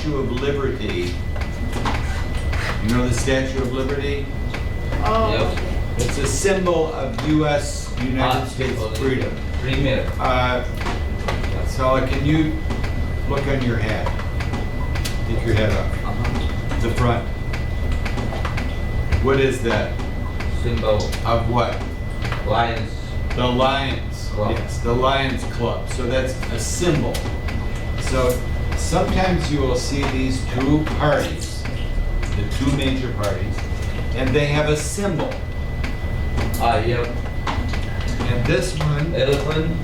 Statue of Liberty. You know the Statue of Liberty? Oh, Yep. okay. It's a symbol of U.S. United States freedom. Premier. So can you look on your hat? Take your head up. The front. What is that? Symbol. Of what? Lions. The Lions. Club. Yes, the Lions Club. So that's a symbol. So sometimes you will see these two parties, the two major parties, and they have a symbol. Yep. And this one, Elephant.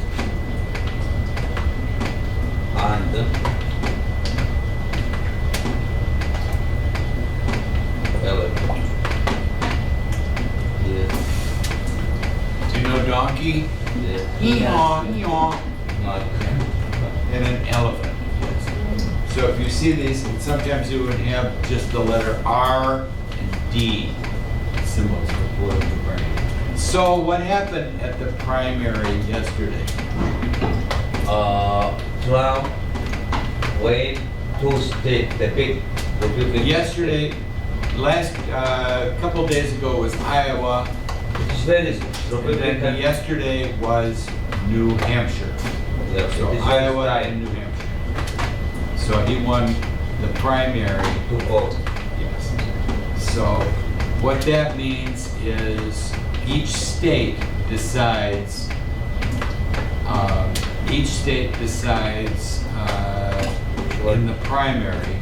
And elephant. Yes. do you know donkey? Yes. Eeyaw, eeyaw. Not. And an elephant. Yes. So if you see these, sometimes you would have just the letter R and D symbols for political party. So what happened at the primary yesterday? Trump went to state the big. Yesterday, last couple days ago was Iowa, It's very and then Republican. yesterday was New Hampshire. Yeah, So it is Iowa right and New Hampshire. So he won the primary. to vote. Yes. So what that means is each state decides, in the primary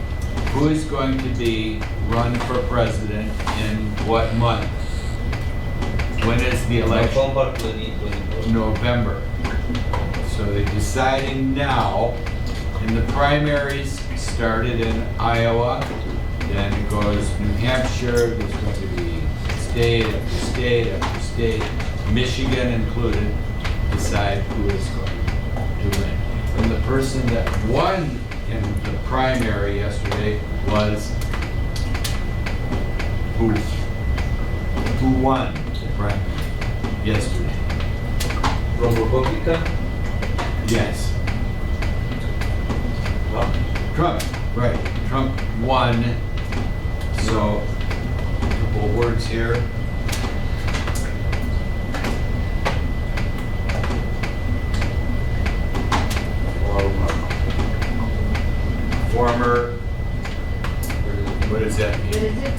who is going to be run for president in what month? When is the election? November 2024. November. So they're deciding now, and the primaries started in Iowa, then it goes New Hampshire, there's going to be state after state after state, Michigan included, decide who is going to win. And the person that won in the primary yesterday was who? Who won the primary yesterday? From Republican? Yes. Trump, right. Trump won. So, a couple of words here. Former, what does that What mean? is it?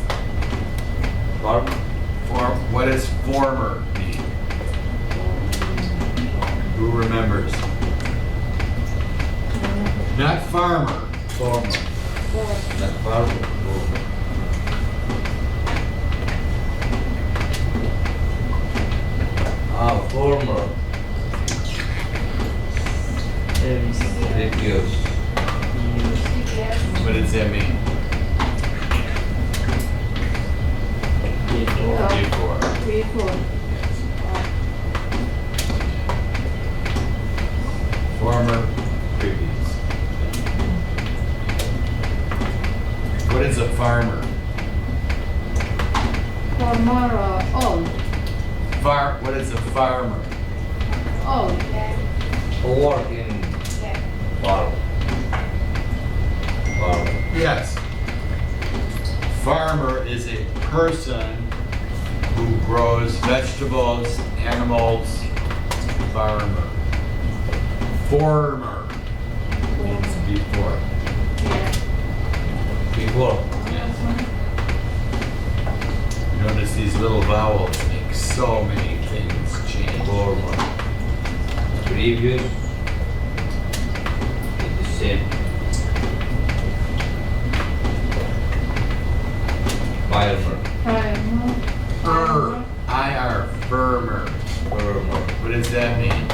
What does former mean? Who remembers? Not farmer. Former. Not farmer. Former. Previous. What does that mean? Before. Before. Yes. Former, previous. What is a farmer? Former old. What is a farmer? Old. Work in farm. Farm. Yes. Farmer is a person who grows vegetables, animals. Farmer. Former means before. Yeah. Before. Yes. Notice these little vowels make so many things change. Former. Previous. It's the same. Farmer. I-R, firmer. Farmer. What does that mean?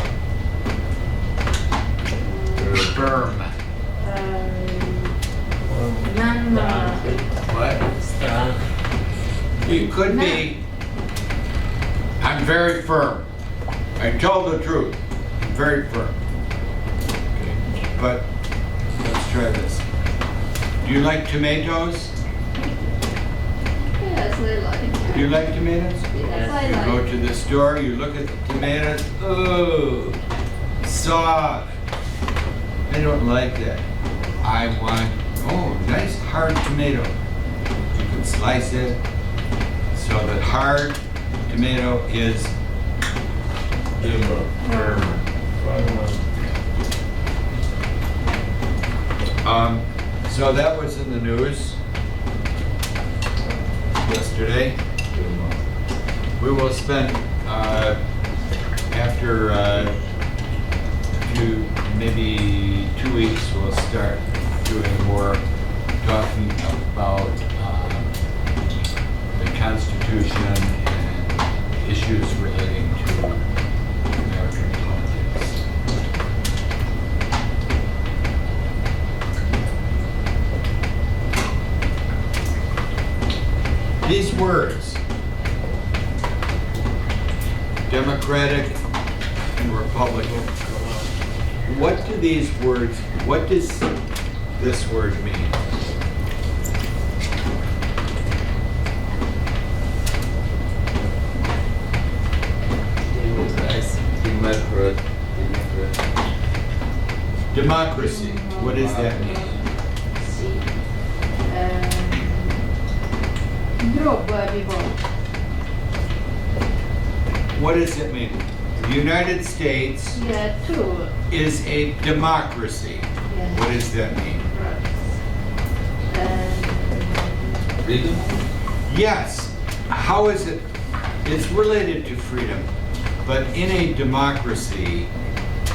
Firm. What? You could be. I'm very firm. I tell the truth. I'm very firm. Okay. But let's try this. Do you like tomatoes? Yes, I like. Do you like tomatoes? Yes, I You like. go to the store, you look at the tomatoes, oh, soft. I don't like that. I want Oh, nice hard tomato. You can slice it. So the hard tomato is firm. So that was in the news yesterday. We will spend, after maybe 2 weeks, we'll start doing more talking about the Constitution and issues relating to American politics. These words, Democratic and Republican, what do these words, what does this word mean? Democracy, what does that mean? Droppbördig val. What does it mean? The United States Yeah, two. is a democracy. Yeah. What does that mean? Freedom? Yes. How is it? It's related to freedom, but in a democracy,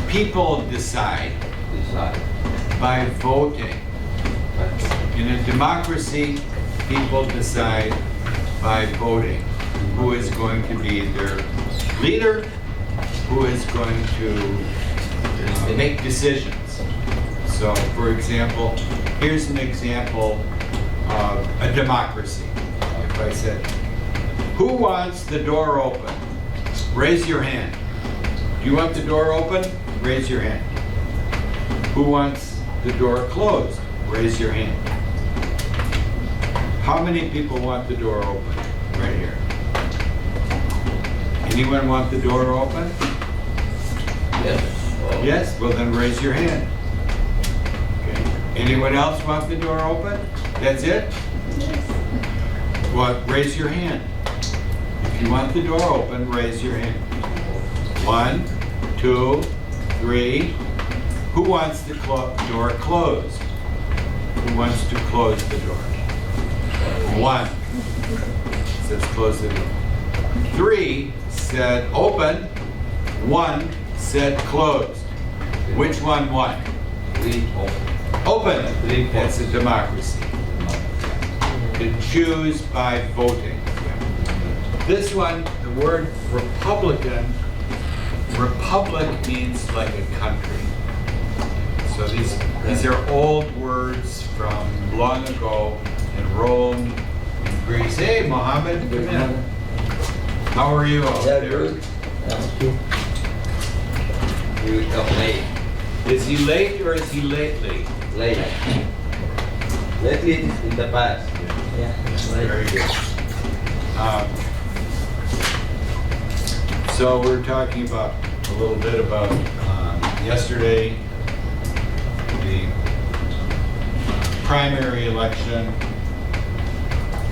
people decide Decide. by voting. In a democracy, people decide by voting who is going to be their leader, who is going to make decisions. So, for example, here's an example of a democracy. If I said, who wants the door open? Raise your hand. Do you want the door open? Raise your hand. Who wants the door closed? Raise your hand. How many people want the door open? Right here. Anyone want the door open? Yes. Yes? Well, then raise your hand. Okay. Anyone else want the door open? That's it? Well, raise your hand. If you want the door open, raise your hand. 1, 2, 3. Who wants the door closed? Who wants to close the door? 1 says close the door. 3 said open. 1 said closed. Which one won? We Open. Three. That's a democracy. To choose by voting. This one, the word Republican, republic means like a country. So these are old words from long ago in Rome, in Greece. Hey, Mohammed, come in. How are you out Yeah, there? good. We will come late. Is he late or is he lately? Late. Lately in the past. Yeah. Very good. So we're talking about a little bit about yesterday, the primary election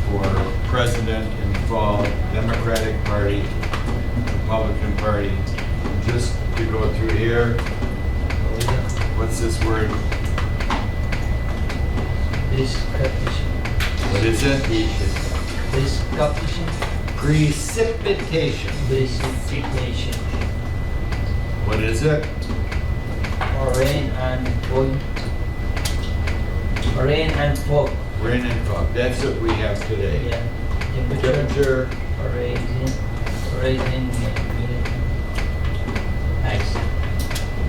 for president in the fall, Democratic Party, Republican Party. Just to go through here, what's this word? What is it? Precipitation. Precipitation. What is it? Or rain and fog. Rain and fog. Rain and fog. That's what we have today. Yeah. Temperature. Temperature, Raising ice.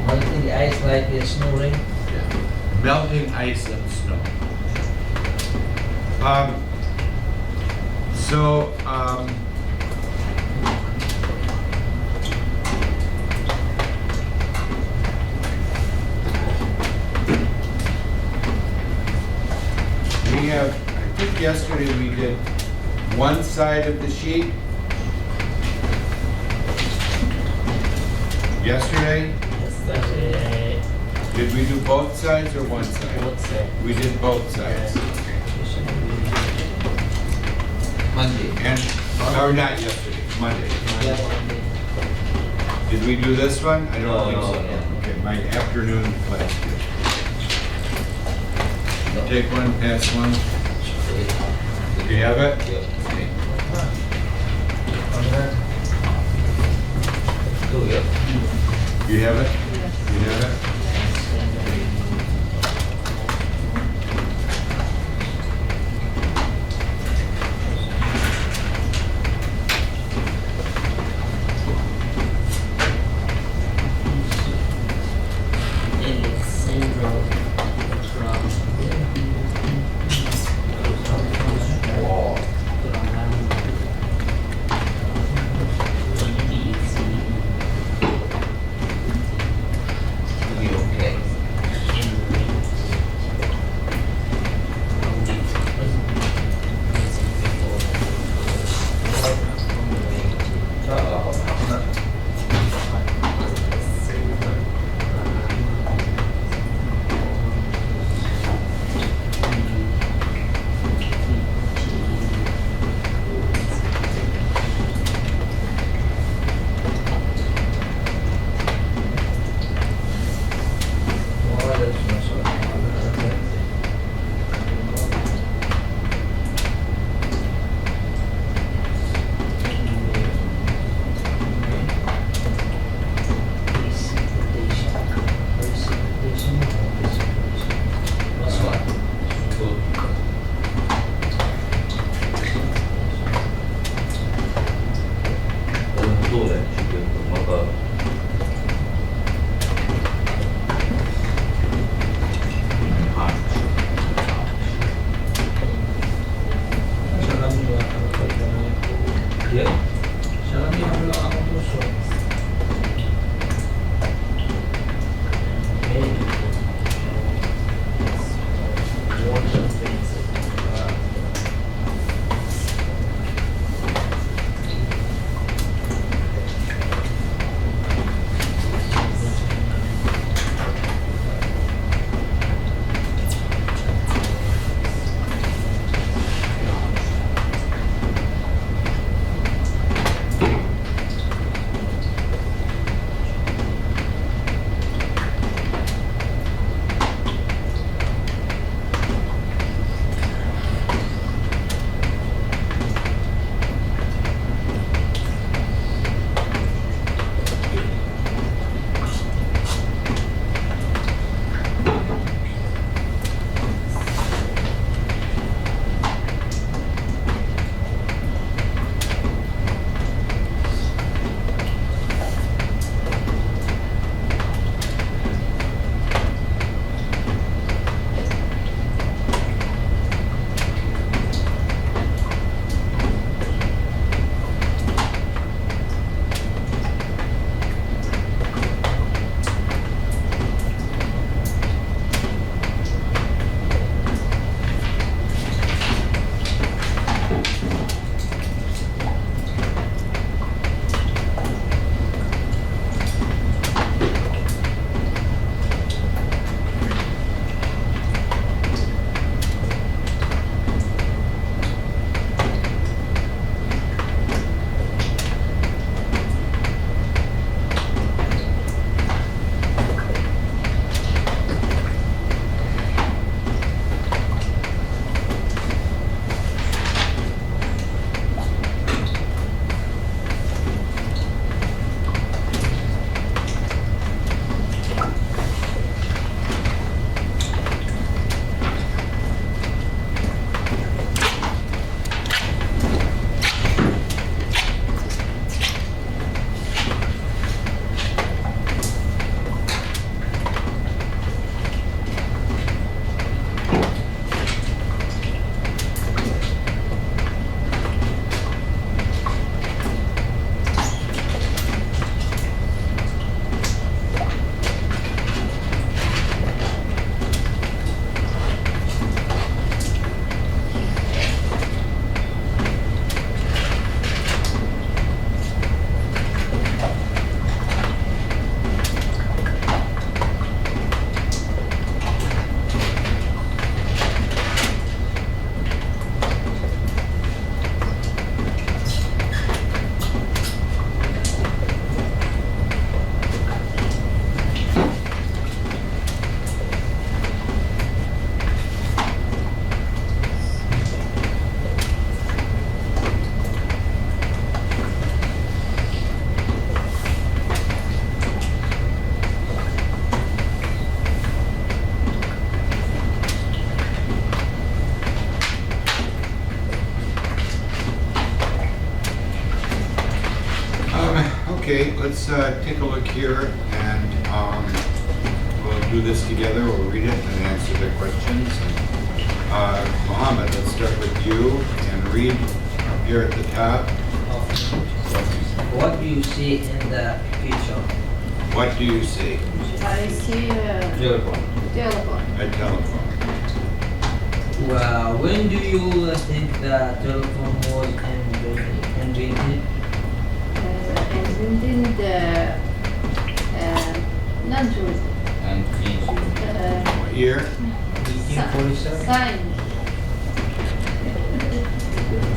Melting ice like a snow rain. melting ice and snow. We have, I think yesterday we did one side of the sheet. Yesterday, Did we do both sides or one side? Both sides. We did both sides. Monday. And, or not yesterday, Monday. Yeah, Monday. Did we do this one? I No, don't think no, so. no. Okay, my afternoon class did. Take one, pass one. Do you have it? Yep. Okay. Order. Two, yep. You have it? Yes. You have it? Syndrome from Wall. EDC. Sige. take a look here and we'll do this together. We'll read it and answer the questions. Mohammed, let's start with you and read here at the top. What do you see in the picture? What do you see? I see Telephone. telephone. A telephone. Well, when do you think the telephone was invented? And in the not true. And finish. What year? 1847? Sign.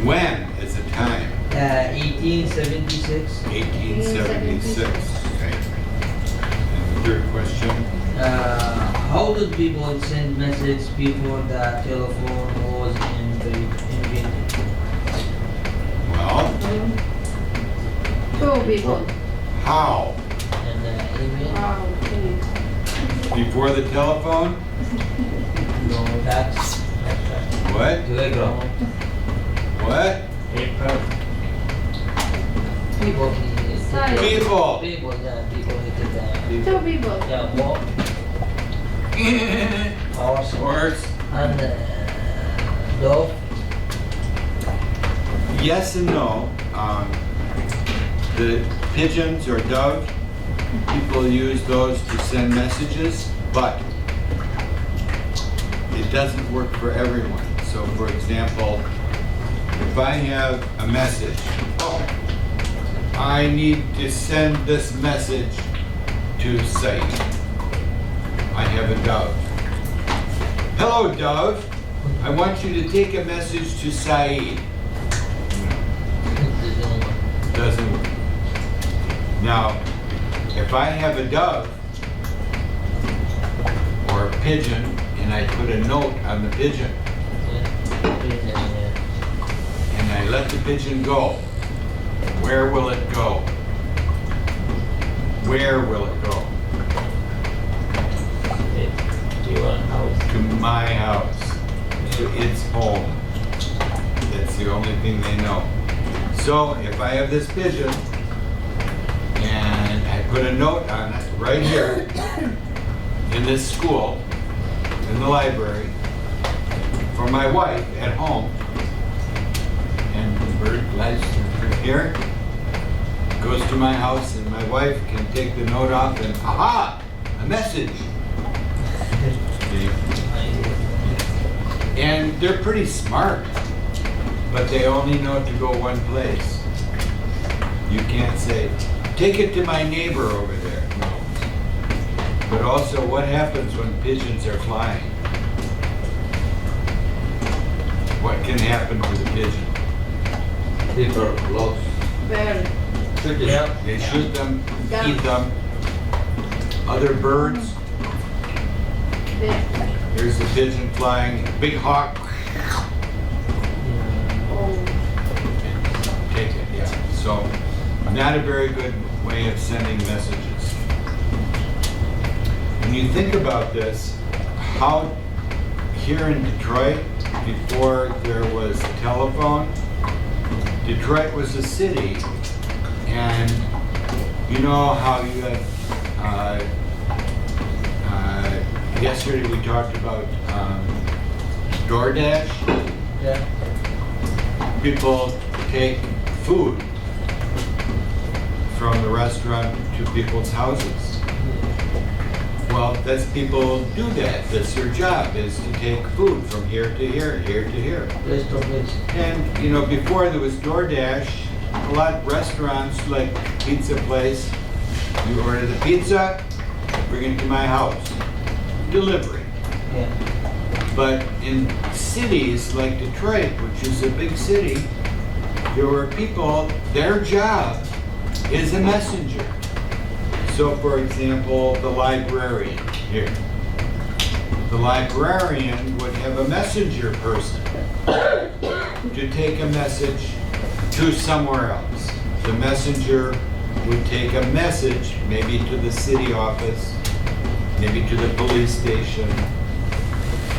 When is the time? 1876. 1876. Okay. And the third question. How did people send messages before the telephone was invented? Well, Two people. how? And email? Okay. Before the telephone? No, that's What? Telegram. What? people. Sign. People. People, yeah, people hated that. Two people. Yeah, walk, horse, Horse. and dog. Yes and no. The pigeons or dove, people use those to send messages, but it doesn't work for everyone. So for example, if I have a message, I need to send this message to Said. I have a dove. Hello, dove. I want you to take a message to Said. Doesn't work. Now, if I have a dove or a pigeon and I put a note on the pigeon and I let the pigeon go, where will it go? Where will it go? To my house, to its home. That's the only thing they know. So if I have this pigeon and I put a note on it right here in this school, in the library, for my wife at home, and the bird flies here, goes to my house, and my wife can take the note off and, aha, a message. And they're pretty smart, but they only know to go one place. You can't say, take it to my neighbor over there. No. But also, what happens when pigeons are flying? What can happen to the pigeon? People lost. Bird. They shoot them, eat them. Other birds, there's the pigeon flying, big hawk, Oh. take it, yeah. So, not a very good way of sending messages. When you think about this, how here in Detroit, before there was telephone, Detroit was a city, and you know how you have, yesterday we talked about DoorDash. Yeah. People take food from the restaurant to people's houses. Well, that's people do that. That's their job, is to take food from here to here, here to here. Place to place. And, you know, before there was DoorDash, a lot of restaurants, like pizza place, you order the pizza, bring it to my house. Delivery. Yeah. But in cities like Detroit, which is a big city, there were people, their job is a messenger. So for example, the librarian here. The librarian would have a messenger person to take a message to somewhere else. The messenger would take a message, maybe to the city office, maybe to the police station,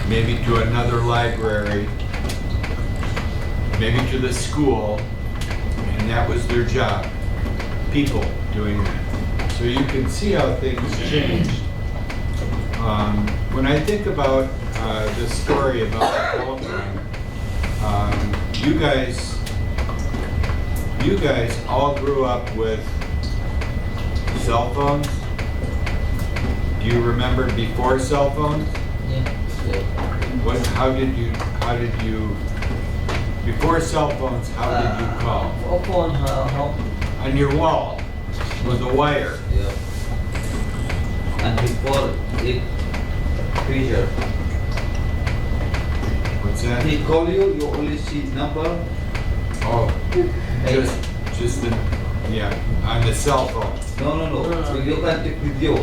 maybe to another library, maybe to the school, and that was their job. People doing that. So you can see how things changed. When I think about this story about the telephone, you guys all grew up with cell phones. Do you remember before cell phones? Yeah. How did you, before cell phones, how did you call? Phone, how? On your wall with a wire. Yeah. And before it, picture. What's that? He call you, you only see number. Oh, just the, yeah, on the cell phone. No. So you can take video.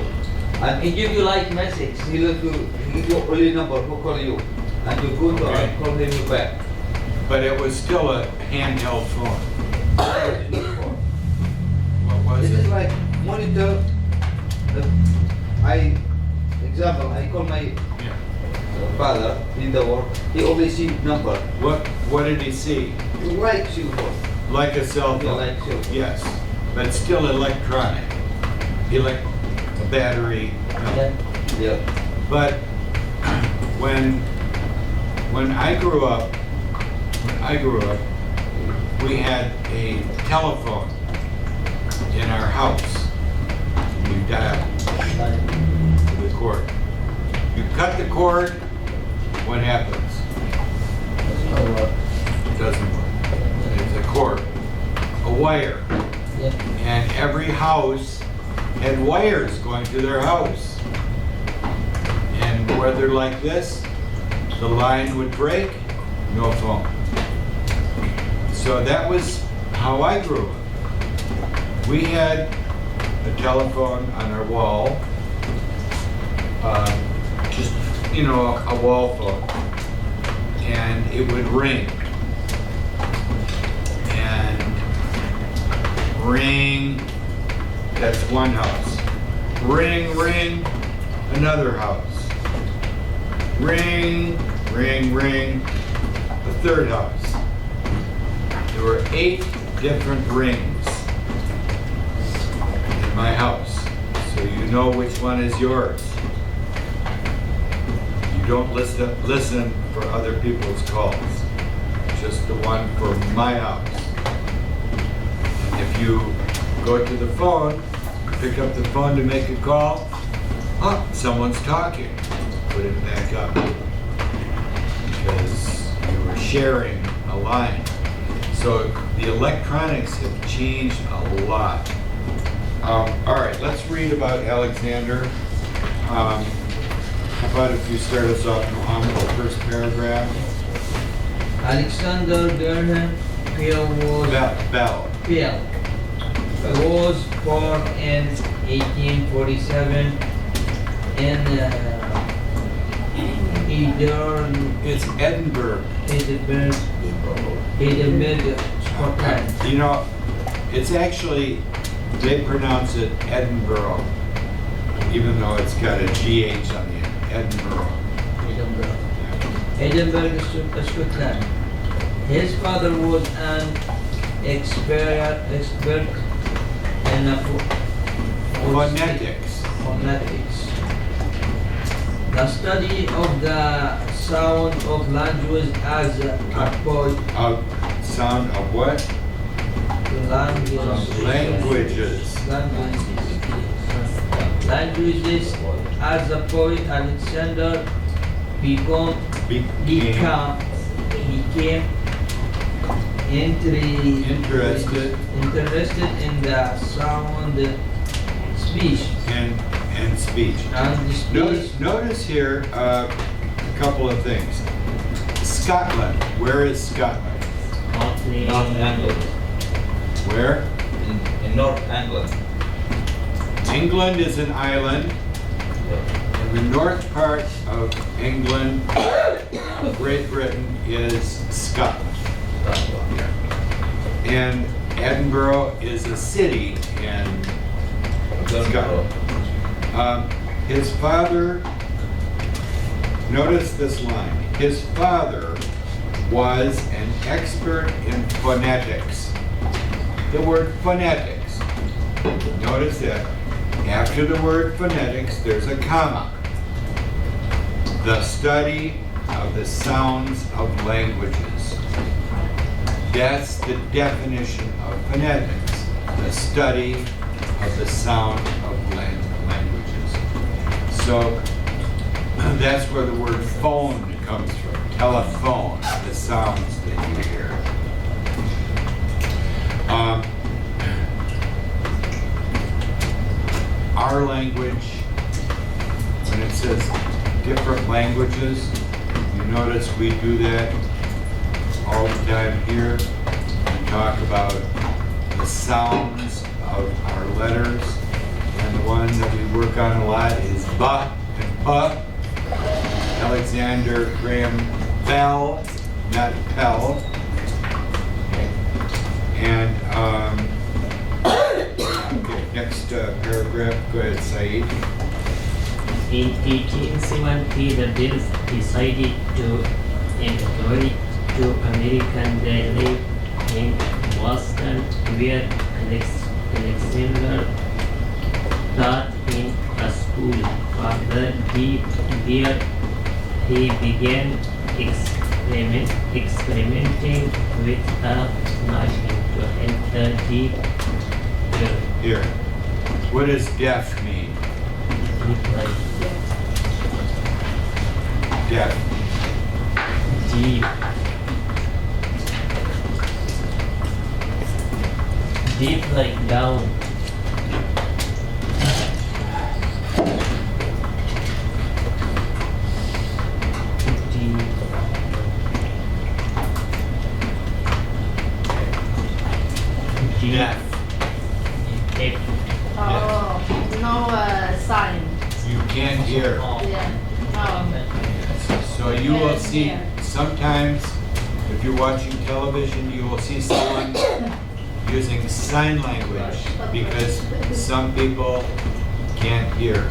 And He give you like message. he look you, he give you only number who call you. And you go to Okay. and call him back. But it was still a handheld phone. What was This is it? like monitor. Example, I call my Yeah. father in the work. He only see number. What did he see? You like cell phone. Like a cell You phone? like cell phone. Yes, but still electronic. A battery. Yeah. Yeah. But when I grew up, we had a telephone in our house. You dial the cord. You cut the cord, what happens? It doesn't work. It's a cord, a wire. Yeah. And every house had wires going to their house. And whether like this, the line would break, no phone. So that was how I grew up. We had a telephone on our wall, just, a wall phone, and it would ring. And ring, that's one house. Ring, ring, another house. Ring, ring, ring, the third house. There were 8 different rings in my house, so you know which one is yours. You don't listen for other people's calls, just the one for my house. And if you go to the phone, pick up the phone to make a call, someone's talking. Put it back up. Because you were sharing a line. So the electronics have changed a lot. All right, let's read about Alexander. How about if you start us off, Mohammed, the first paragraph? Alexander Graham Bell was born in 1847 in It's Edinburgh. Edinburgh, Scotland. It's actually, they pronounce it Edinburgh, even though it's got a GH on the end, Edinburgh. Edinburgh, Scotland. His father was an expert in Phonetics. The study of the sound of language as a boy. Sound of what? Languages. Languages as a boy, Alexander became interested in the sound speech And speech. and the speech. Notice here a couple of things. Scotland. Where is Scotland? North England. Where? In North England. England is an island. And the north part of England, Great Britain, is Scotland. And Edinburgh is a city in Scotland. His father, notice this line, his father was an expert in phonetics. The word phonetics, notice that, After the word phonetics, there's a comma. The study of the sounds of languages. That's the definition of phonetics. The study of the sound of languages. So that's where the word phone comes from. Telephone, the sounds that you hear. Our language, when it says different languages, you notice we do that all the time here. We talk about the sounds of our letters, and the one that we work on a lot is ba and pa. Alexander Graham Bell, not Pell. And okay, next paragraph, go ahead, Saeed. In 1870, the Bills decided to emigrate to America. They lived in Boston, where Alexander taught in a school. After there, he began experimenting with a machine to enter deep Here. What does deaf mean? like Deaf. deep, deep like down. Deep. Deep. Deaf. Deep. Oh, no sign. You can't hear. Yeah. Oh. So you will Can't see, hear. sometimes, if you're watching television, you will see someone using sign language because some people can't hear.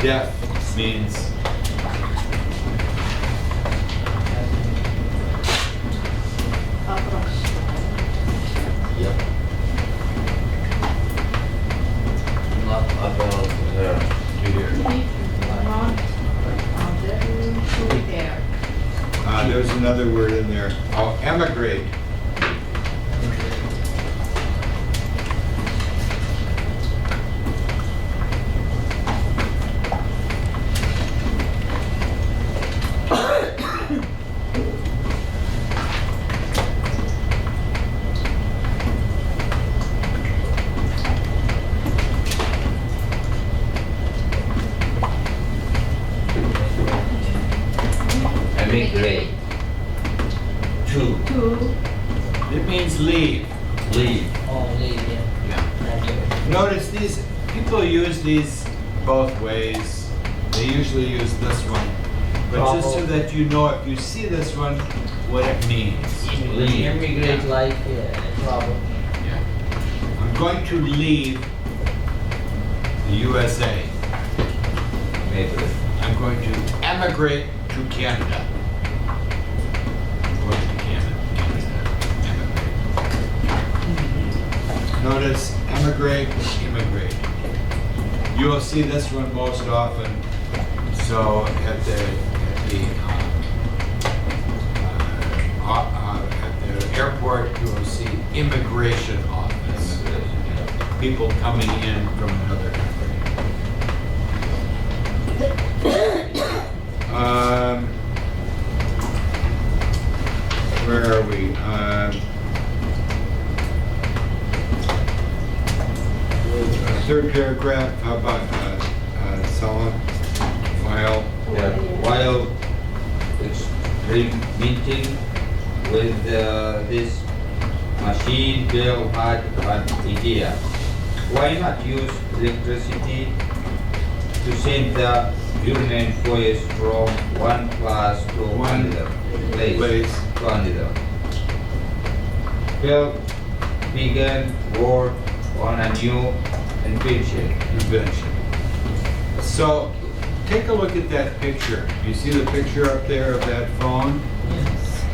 Deaf means Approach. Yep. Not about her. to hear. Not to hear. There's another word in there. Oh, emigrate. Emigrate. To To. It means leave. leave. Oh, leave, yeah. Yeah. Notice these, people use these both ways. They usually use this one. But just so that you know, if you see this one, what it means. Leave. Immigrate like travel. Yeah. I'm going to leave the USA. Maybe. I'm going to emigrate to Canada. I'm going to Canada. Emigrate. Notice immigrate, immigrate. You will see this one most often. So at the airport, you will see immigration office. People coming in from another country. Where are we? Third paragraph, how about solid file? Yeah. While experimenting with this machine, Bell had an idea. Why not use electricity to send the human voice from one class to another place to another? Bell began work on a new invention. So, take a look at that picture. You see the picture up there of that phone? Yes.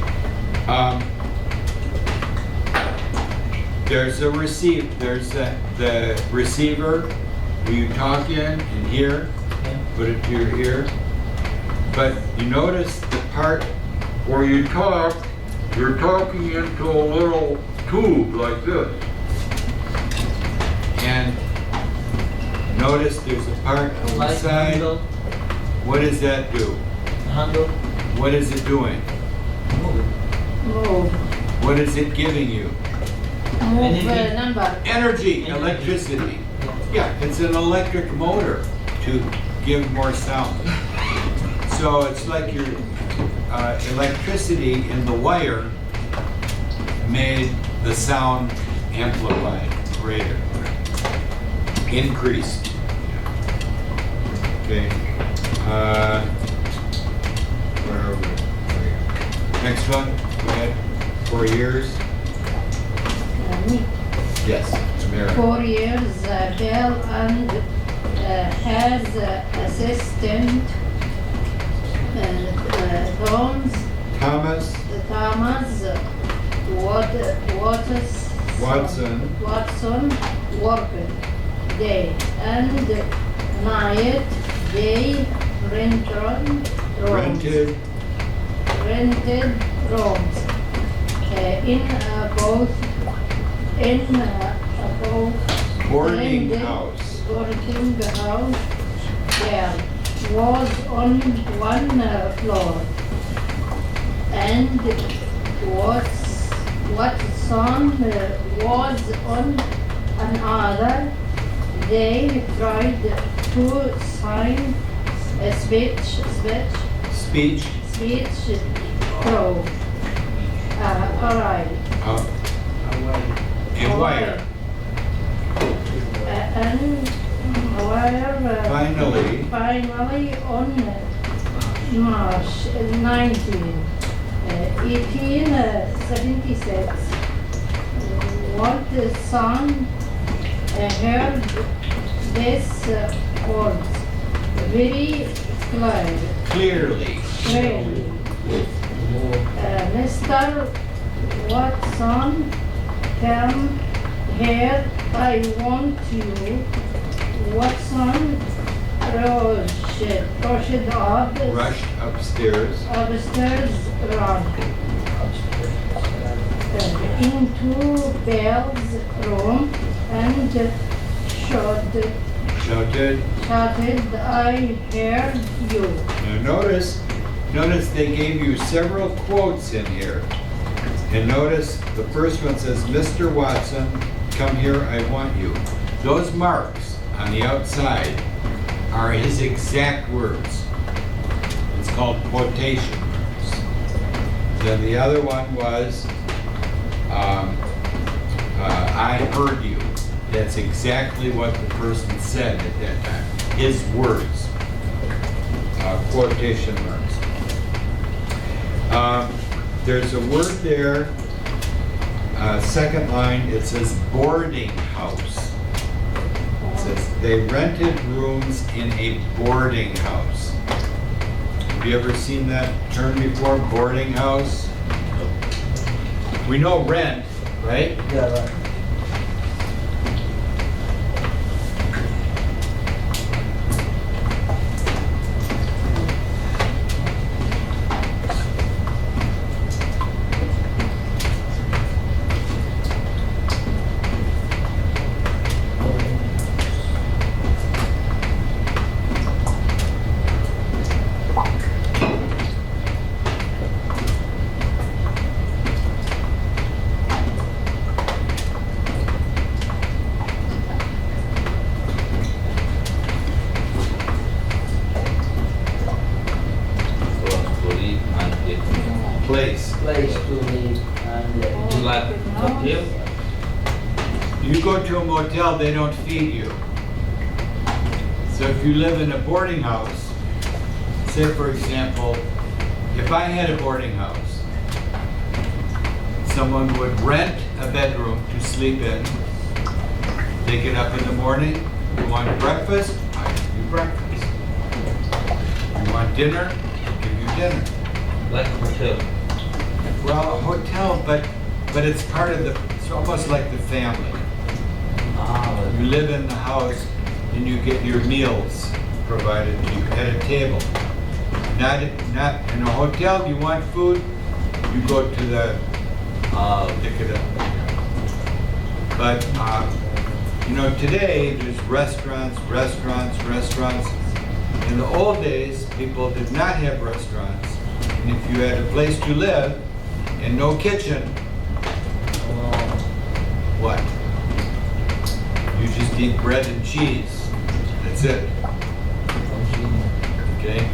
There's a receiver, there's the receiver, where you talk in and hear, put it to your ear. But you notice the part where you talk, you're talking into a little tube like this. And notice there's a part on the Like side. handle, What does that do? handle, What is it doing? move. Move. What is it giving you? Move Energy. number. Energy, Energy. electricity. Yeah, it's an electric motor to give more sound. So it's like your electricity in the wire made the sound amplified, greater, increased. Okay. Where are we? Next one, go ahead. 4 years. Yes, America. 4 years, Bill and has assistant Thomas Watson working day and night day rented rooms in both Boarding rented house. boarding house there was on one floor and Watson was on another. They tried to sign a speech through alright. A wire. And wire Finally, on March 1876, Watson heard this words very clearly. clearly. Mr. Watson, come here. I want you. Watson Rushed upstairs. run into Bell's room and shouted, I heard you. Now notice they gave you several quotes in here. And notice the first one says, Mr. Watson, come here, I want you. Those marks on the outside are his exact words. It's called quotation marks. Then the other one was, I heard you. That's exactly what the person said at that time. His words. Quotation marks. There's a word there, second line, it says boarding house. It says they rented rooms in a boarding house. Have you ever seen that term before, boarding house? We know rent, right? Yeah, right. Place. Place to live and Like hotel? You go to a motel, they don't feed you. So if you live in a boarding house, say for example, if I had a boarding house, someone would rent a bedroom to sleep in, they get up in the morning, you want breakfast, I give you breakfast. You want dinner, I give you dinner. Like hotel. Well, a hotel, but it's part of the, it's almost like the family. You live in the house, and you get your meals provided to you at a table. Not in a hotel. You want food, you go to the pick it up. But you know, today there's restaurants. In the old days, people did not have restaurants, and if you had a place to live and no kitchen, what? You just eat bread and cheese. That's it. Okay?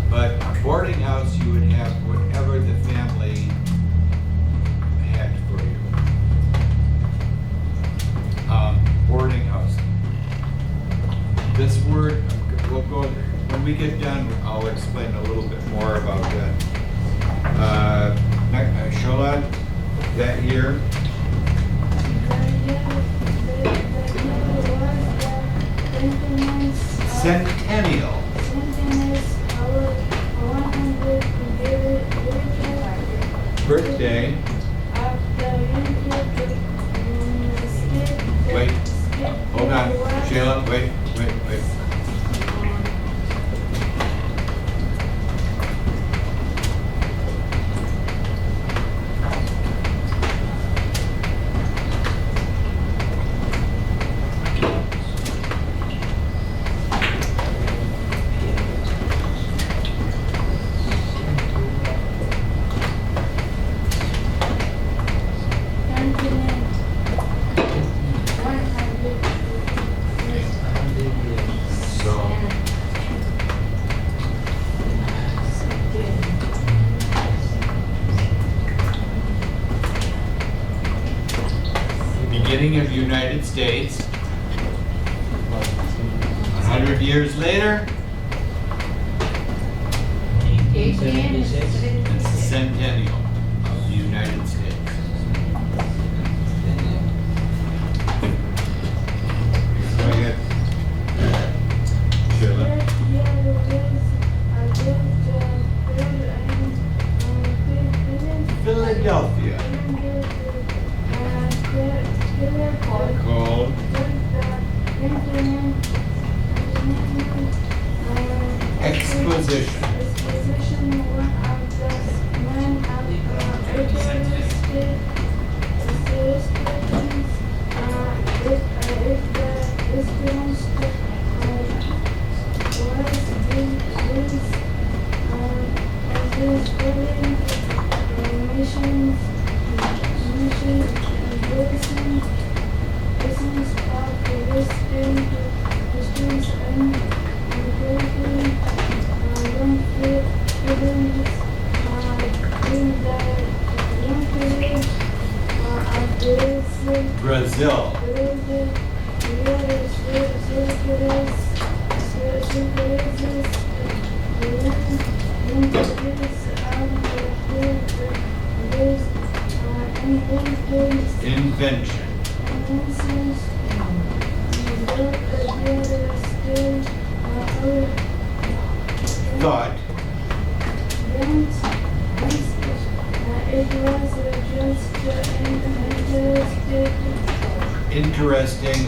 But a boarding house, you would have whatever the family had for you. Boarding house. This word, we'll go, when we get done, I'll explain a little bit more about that. Shola, that year, centennial. Birthday. Wait, hold on, Sheila, wait. So, beginning of United States, 100 years later, 1876. it's the centennial of the United States. Go ahead, Sheila. Philadelphia, called exposition. Brazil, invention. Thought. Interesting.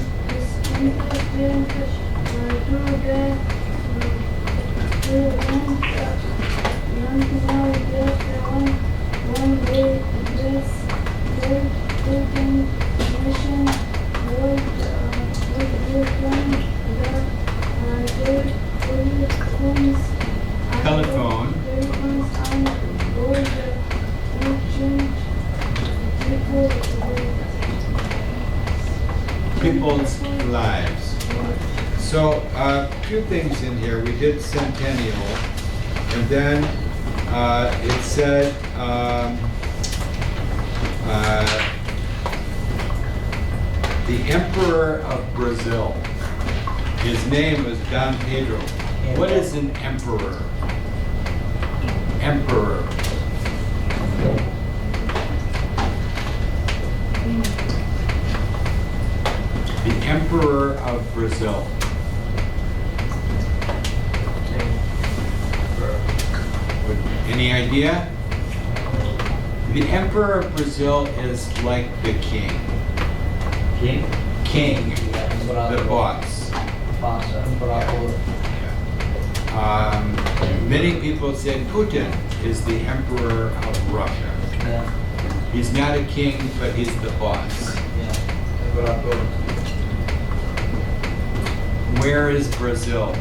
Telephone. People's lives. So a few things in here. We did centennial, and then it said the Emperor of Brazil. His name was Dom Pedro. What is an emperor? Emperor. The Emperor of Brazil. Any idea? The Emperor of Brazil is like the king. King? King, the boss. Past Emperor. Many people say Putin is the emperor of Russia. Yeah. He's not a king, but he's the boss. Yeah. Emperor. Where is Brazil?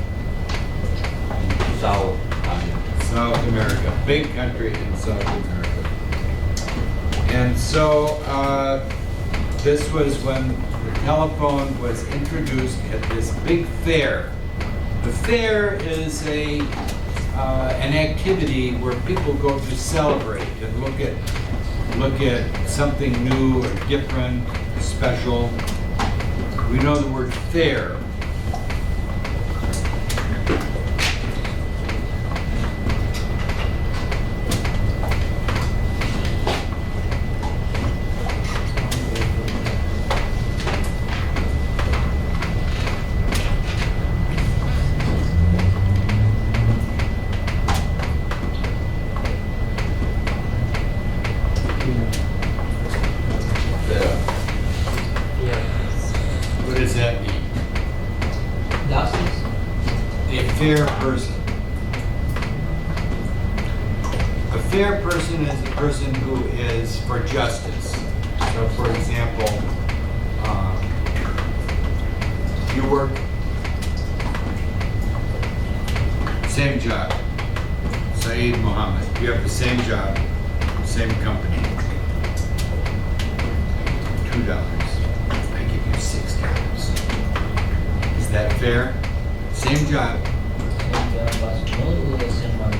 South. South America, big country in South America. And so this was when the telephone was introduced at this big fair. The fair is an activity where people go to celebrate and look at something new or different, special. We know the word fair. What does that mean? Justice? A fair person. A fair person is a person who is for justice. So, for example, you work, same job, Saeed Mohammed. You have the same job, same company. $2. I give you $6. Is that fair? Same job. Same money.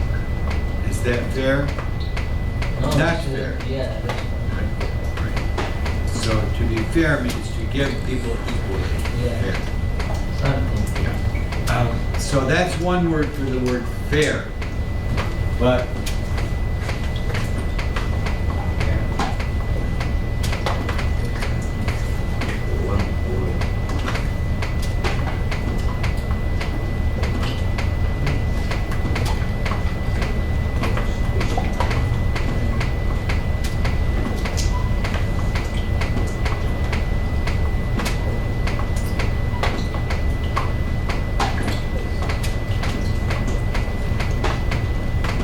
Is that fair? No, Not it's, fair. Yeah, that's So to be fair means to give people equally. Yeah. Fair. something. So that's one word for the word fair. But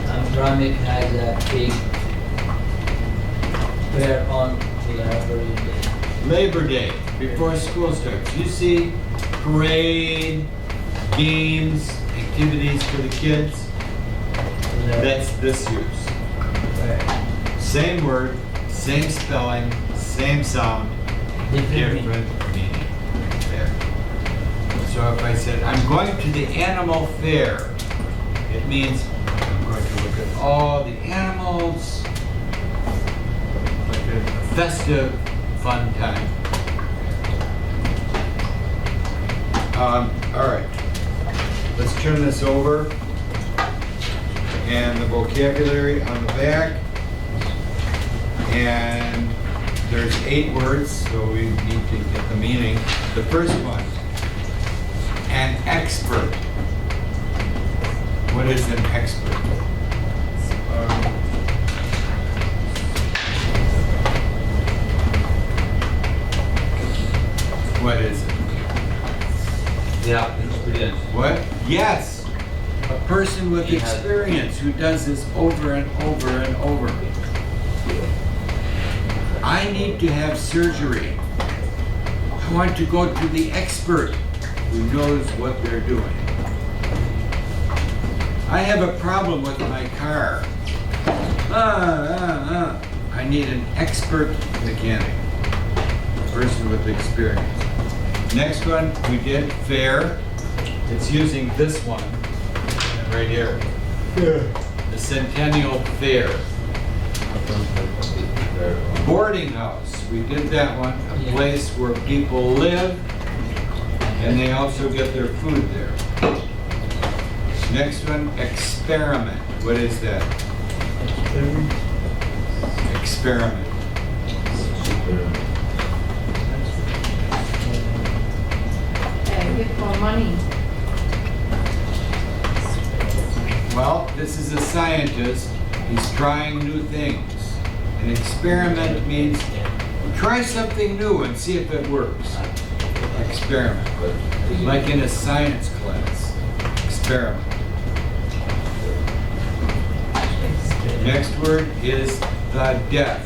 Hamtramck has a big fair on the Labor Day, before school starts, you see parade, games, activities for the kids. That's this use. Same word, same spelling, same sound, different. different meaning. Fair. So if I said, I'm going to the animal fair, it means I'm going to look at all the animals, like a festive, fun time. All right, let's turn this over. And the vocabulary on the back. And there's 8 words, so we need to get the meaning. The first one, an expert. What is an expert? What is it? Yeah, experience. What? Yes, a person with He has- experience who does this over and over and over. I need to have surgery. I want to go to the expert who knows what they're doing. I have a problem with my car. I need an expert mechanic, a person with experience. Next one, we did fair. It's using this one right here. The Centennial Fair. Boarding house, we did that one. A Yeah. place where people live and they also get their food there. Next one, experiment. What is that? Experiment. Get for money. Well, this is a scientist. He's trying new things. An experiment means try something new and see if it works. Experiment. like in a science class, experiment. Next word is the deaf.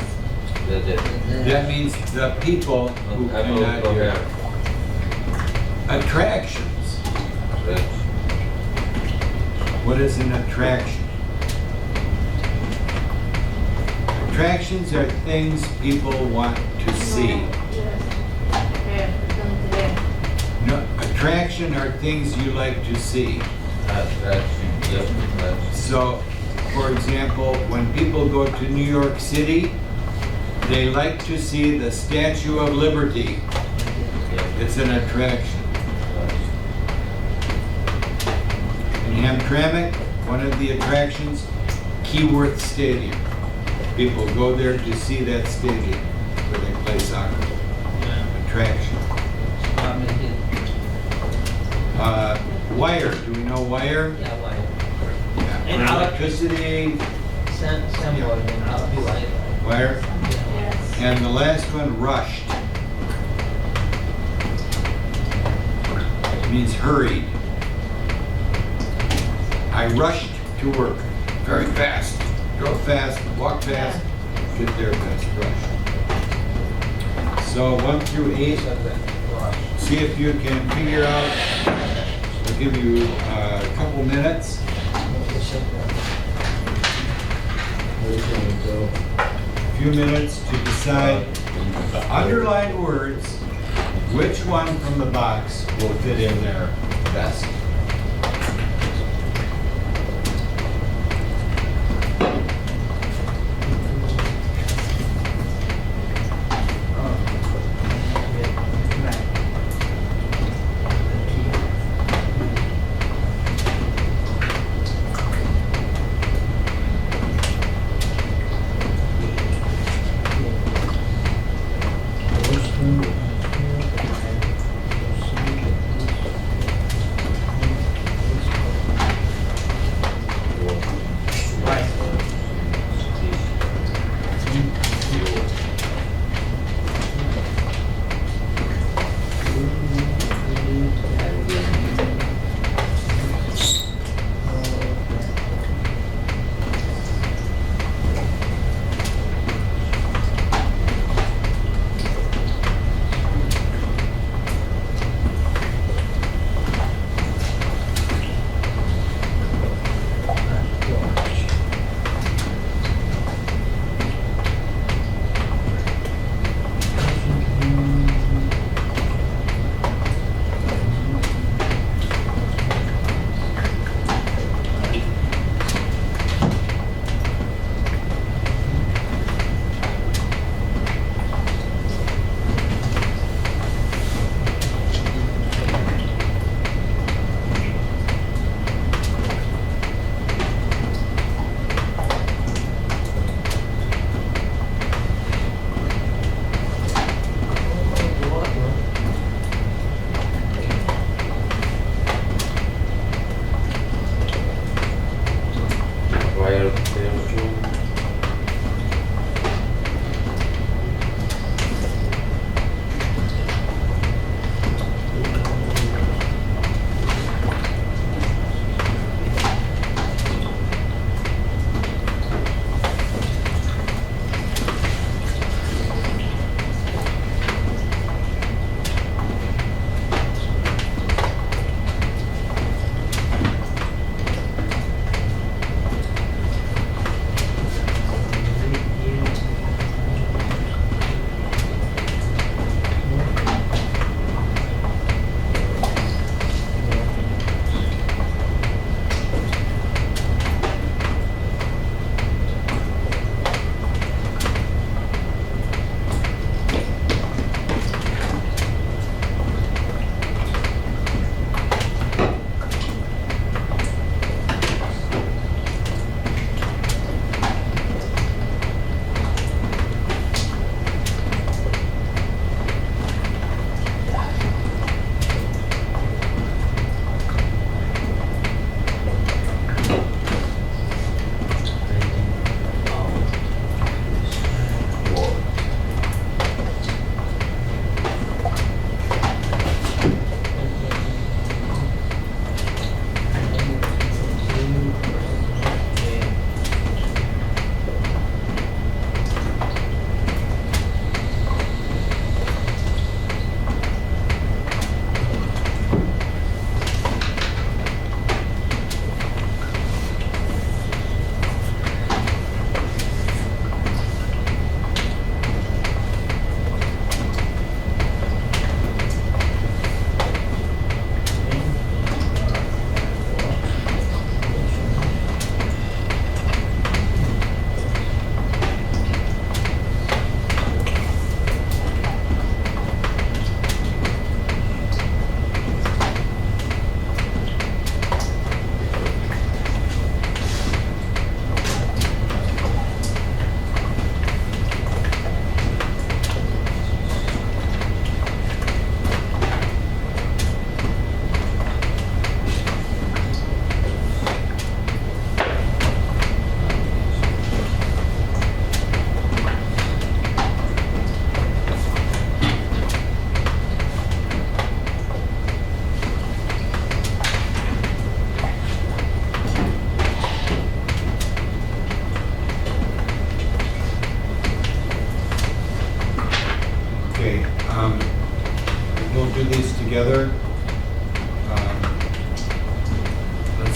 That means the people who cannot hear. Attractions. What is an attraction? Attractions are things people want to see. No, attraction are things you like to see. So, for example, when people go to New York City, they like to see the Statue of Liberty. It's an attraction. In Hamtramck, one of the attractions, Keyworth Stadium. People go there to see that stadium where they play soccer. Attraction. Wire. Do we know wire? Yeah, wire. Yeah. And For our- electricity, Some word in Arabic, wire. wire. Yes. And the last one, rushed. It means hurried. I rushed to work very fast. Drove fast, walked fast, get there fast, rush. So 1 through 8, see if you can figure out. I'll give you a couple minutes. A few minutes to decide the underlined words, which one from the box will fit in there best.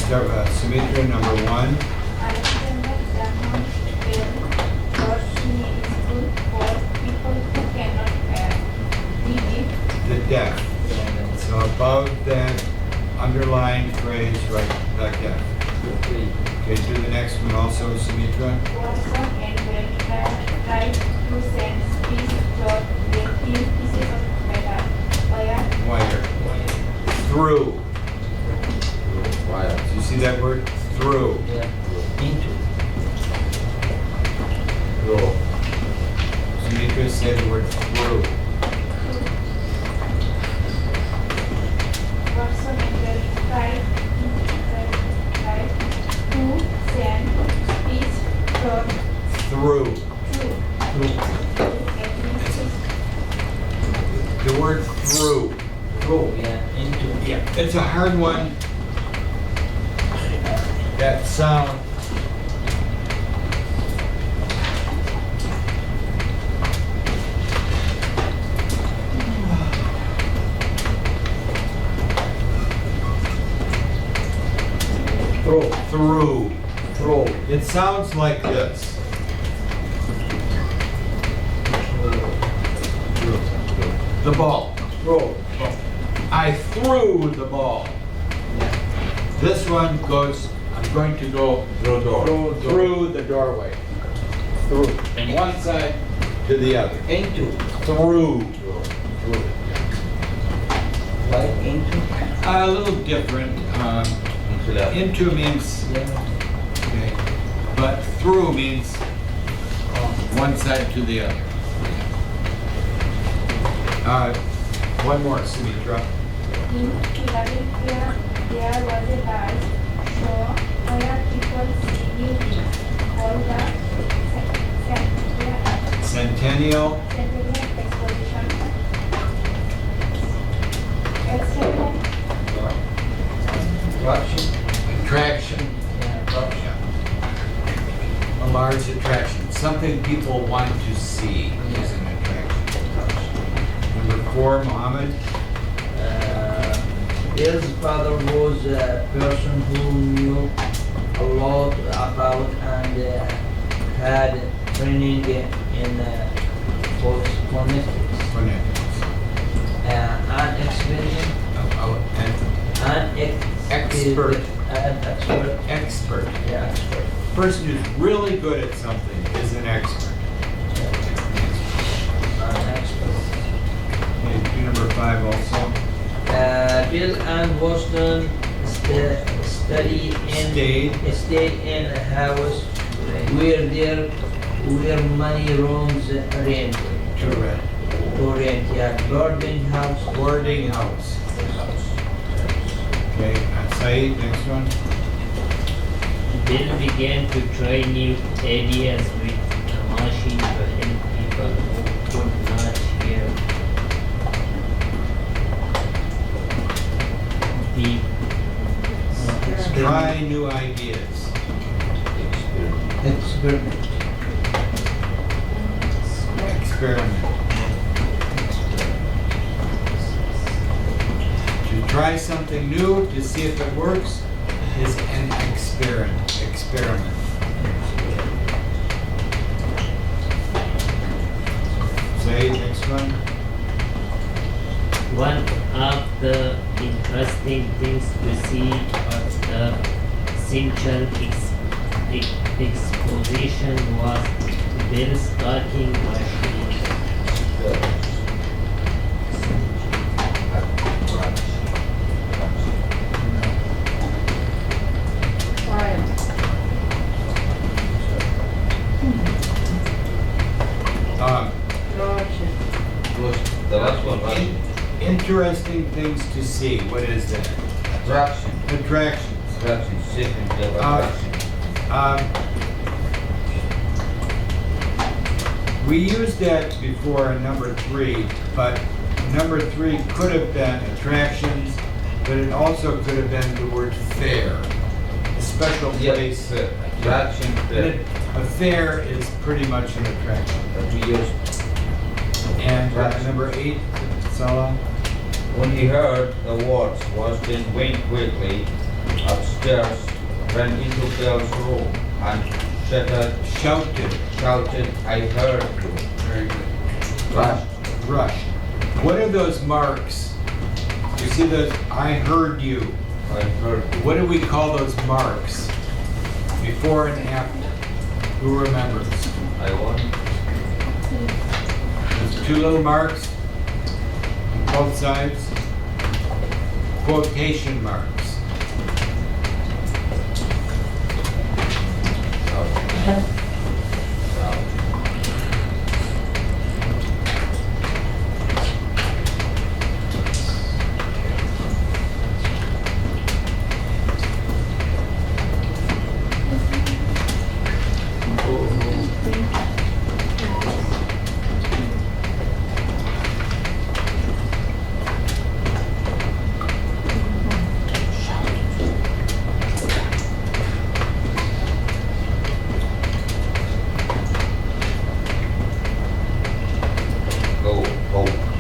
start with Sumitra, number 1. Alexander Graham Bell taught in a school for people who cannot read. The deaf. So above that underlined phrase, right, the deaf. Okay, do the next one also, Sumitra. Watson and Bell tried to send speech cloth with thin pieces of metal Wire. Through. Wire. So you see that word? Through. Yeah. Into. Through. Sumitra said the word through. Watson and Bell tried to send speech cloth Through. through The word through. Through. Yeah. Into. Yeah. It's a hard one. That sound. Through. Through. Through. It sounds like this. The ball. Through. I threw the ball. This one goes, I'm going to go through the doorway. Through. From one side to the other. Into. Through. Like into. A little different. Into means, Yeah. okay, but through means one side to the other. One more, Sumitra. In Philadelphia, there was a large show where people see music called the Centennial. Centennial Exposition. Excellent. Attraction. Yeah. A large attraction. Something people want to see is an attraction. Number 4, Mohammed. His father was a person who knew a lot about and had training in phonetics. Phonetics. An expert. Expert. Expert. Yeah, expert. Person who's really good at something is an expert. An expert. Okay, do number 5 also. Bill and Boston stayed in a house where money rooms rent. To rent. To rent, yeah. Boarding house. Boarding house. Okay, Saeed, next one. Bill began to try new ideas with a machine to help people who could not hear. He Try new ideas. Experiment. Experiment. To try something new to see if it works is an experiment. Say next one. One of the interesting things to see at the Central Exposition was Bill's talking machine. The last one, right? Interesting things to see. What is that? Attraction. Attractions. Attraction. Second attraction. We used that before in number 3, but number 3 could have been attractions, but it also could have been the word fair. A special place. Yes, attraction. A fair is pretty much an attraction. That we use. And number 8, Salah. When he heard the words, Washington went quickly upstairs upstairs went into Bell's room and shouted, I heard you. Very good. Rushed. Rush. What are those marks? You see those, I heard you. I heard you. What do we call those marks? Before and after? Who remembers? I won. There's two little marks on both sides. Quotation marks.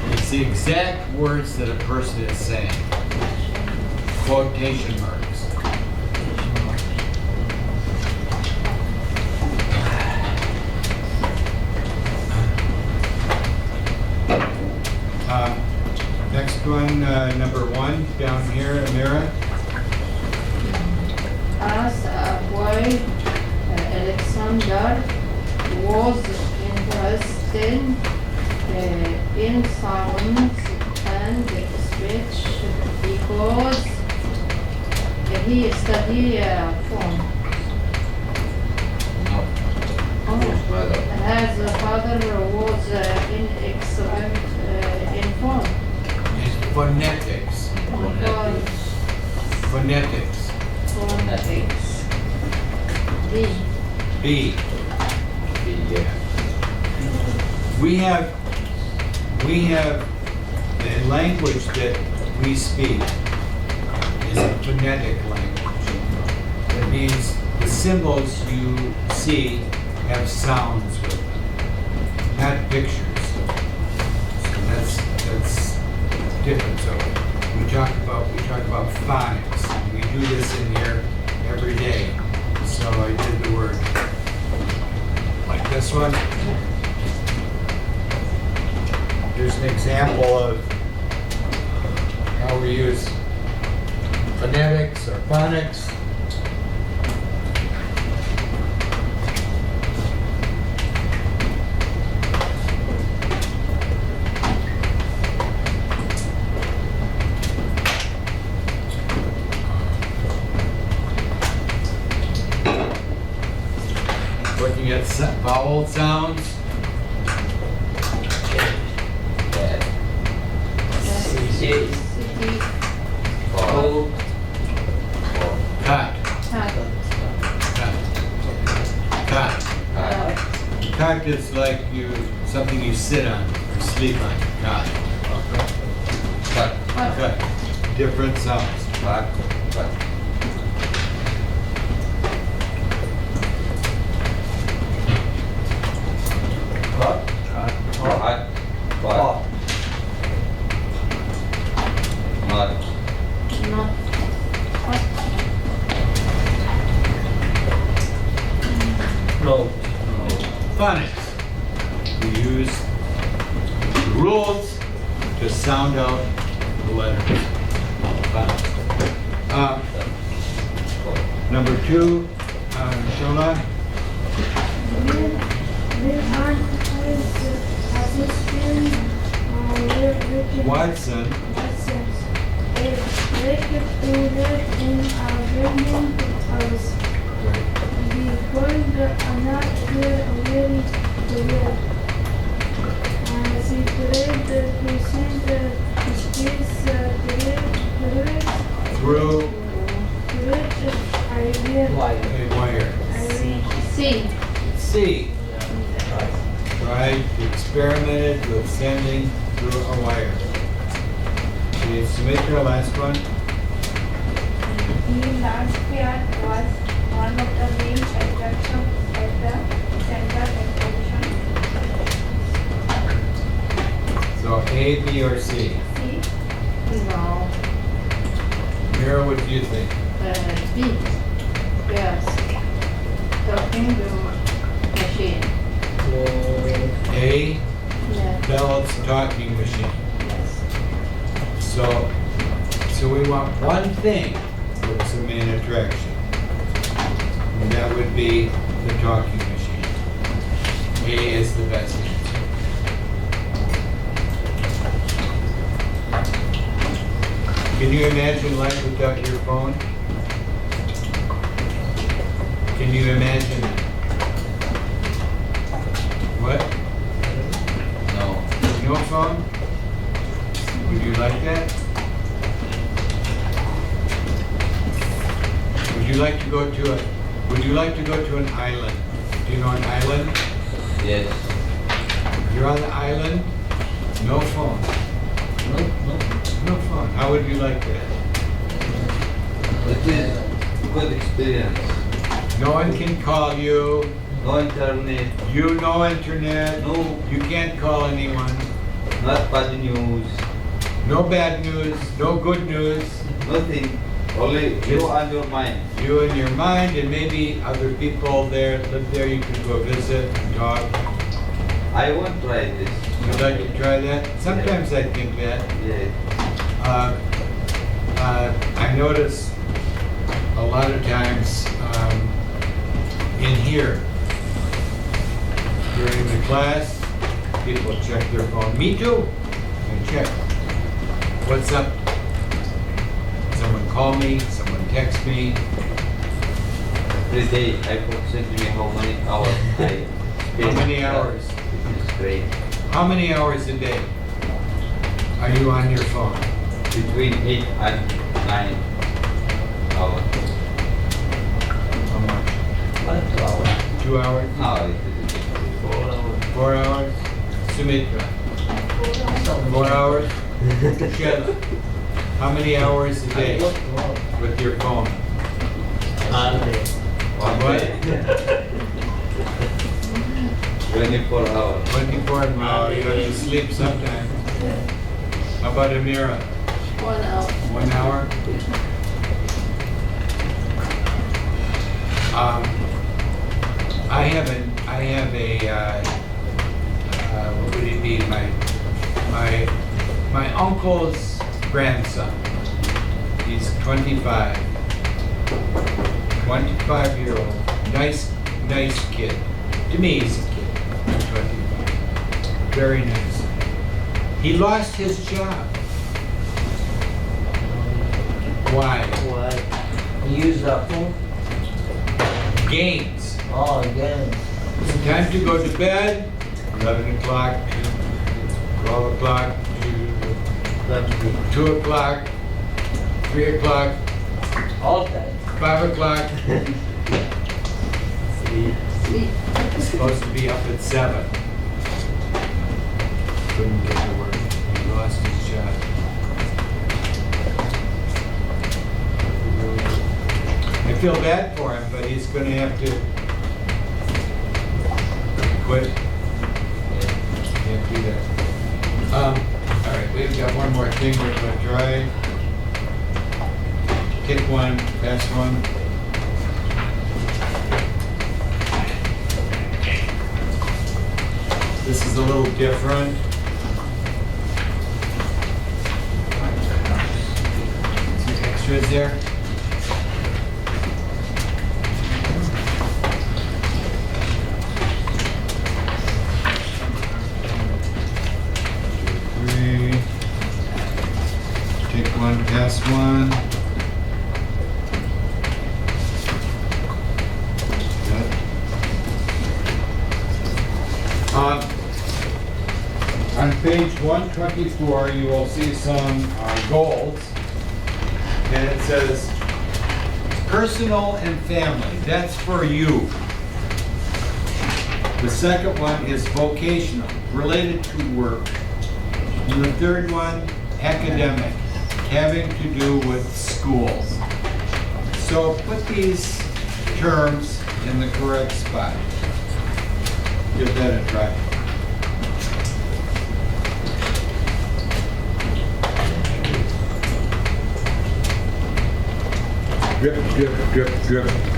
It's the exact words that a person is saying. Quotation marks. Next one, number 1, down here, Amira. As a boy, Alexander was interested in sounds and speech because he studied phone. His brother. His father was in excellent in phone. It's phonetics. Phonetics. Phonetics. D. B. Yeah. We have the language that we speak is a phonetic language. That means the symbols you see have sounds with them, not pictures. So that's different. So we talk about phonics. We do this in here every day. So I did the word like this one. Here's an example of how we use phonetics or phonics. Looking at vowel sounds. City. Oh. Cut. Cat. Cut. Cut is like something you sit on or sleep on. Cut. Cut. Different sounds. Cut. Not. No. Phonics. We use rules to sound out the letters. Phonics. Number 2, Shola. Watson. Through Why? a wire. C. C. Right? Experimented with sending through a wire. Okay, Sumitra, last one. The large fair was one of the main attractions at the center exposition. So A, B, or C? See, No. Mira, what do you think? B. Yes. Talking machine. A, Yeah. Bell's talking machine. Yes. So we want one thing that's the main attraction. And that would be the talking machine. A is the best answer. Can you imagine life without your phone? Can you imagine it? What? No. No phone? Would you like that? Would you like to go to an island? Do you know an island? Yes. You're on the island, no phone. No phone. How would you like that? It is good experience. No one can call you. No internet, No internet. no, You can't call anyone. not bad news, No bad news. No good news. nothing. Only you and your mind. You and your mind, and maybe other people there live there. You can go visit and talk. I won't try this. You'd like to try that? Sometimes I think that. Yeah. I notice a lot of times in here during the class, people check their phone. Me too. I check. What's up? Someone call me. Someone text me. Every day I constantly how many hours I spend. How many hours? It's great. How many hours a day are you on your phone? Between 8 and 9 hours. How much? 1 hour. 2 hours? No, it is 4 hours. 4 hours? Sumitra? 4 hours? Shela? How many hours a day with your phone? All day. One What? day. 24 hours. 24 hours. You have to sleep sometime. How about Amira? 1 hour. 1 hour? I have what would he be? My uncle's grandson. He's 25. 25-year-old. Nice kid. To me, he's a kid. 25. Very nice. He lost his job. Why? Why? Use the phone? Games. Oh, again. It's time to go to bed. 11 o'clock, 12 o'clock, 2 o'clock, 3 o'clock, All time. 5 o'clock. Sleep. Supposed to be up at 7. Couldn't get to work. He lost his job. I feel bad for him, but he's going to have to quit. Can't do that. All right, we've got one more thing we're going to try. Kick one, pass one. This is a little different. Some extras there. Take one, pass one. Good. On page 124, you will see some goals. And it says, personal and family. That's for you. The second one is vocational, related to work. And the third one, academic, having to do with schools. So put these terms in the correct spot. Give that a try. Drip, drip, drip, drip.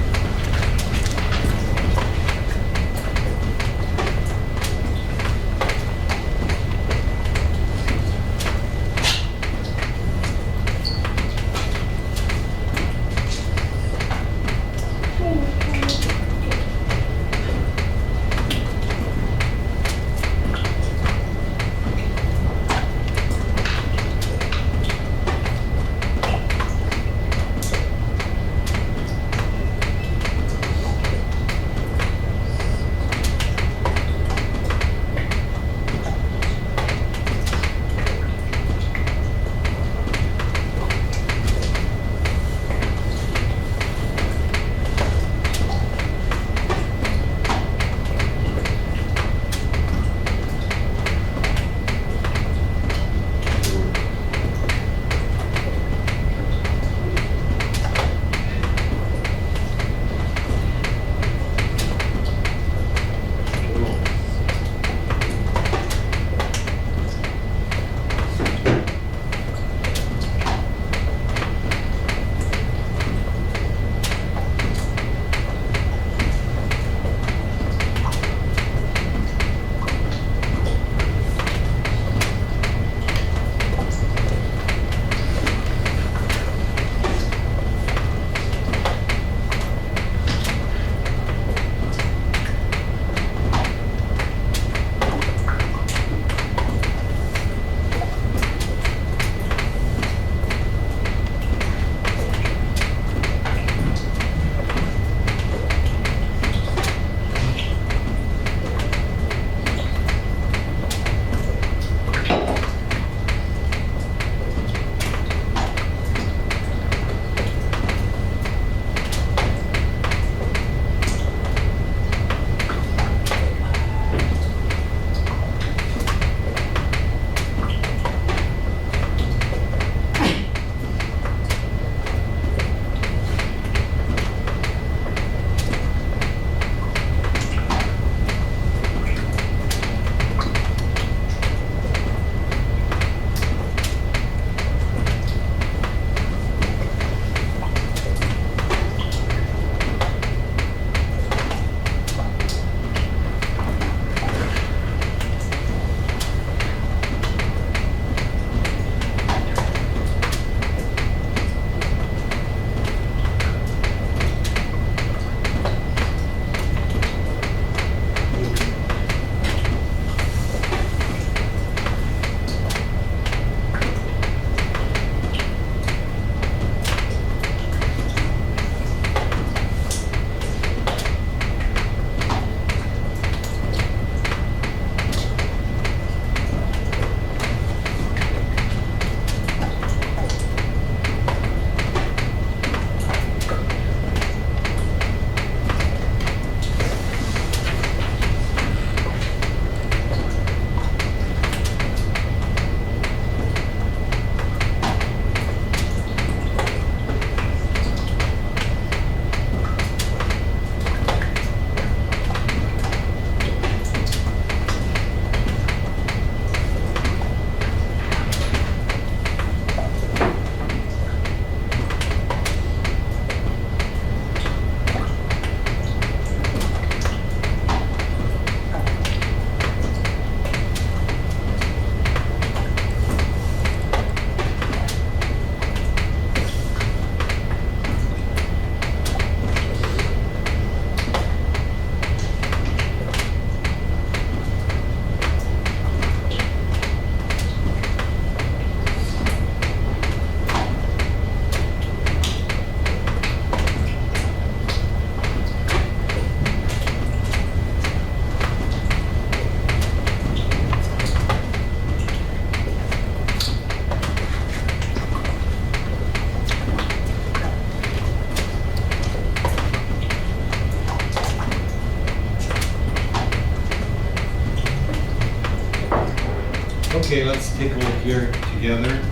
Okay, let's take a look here together.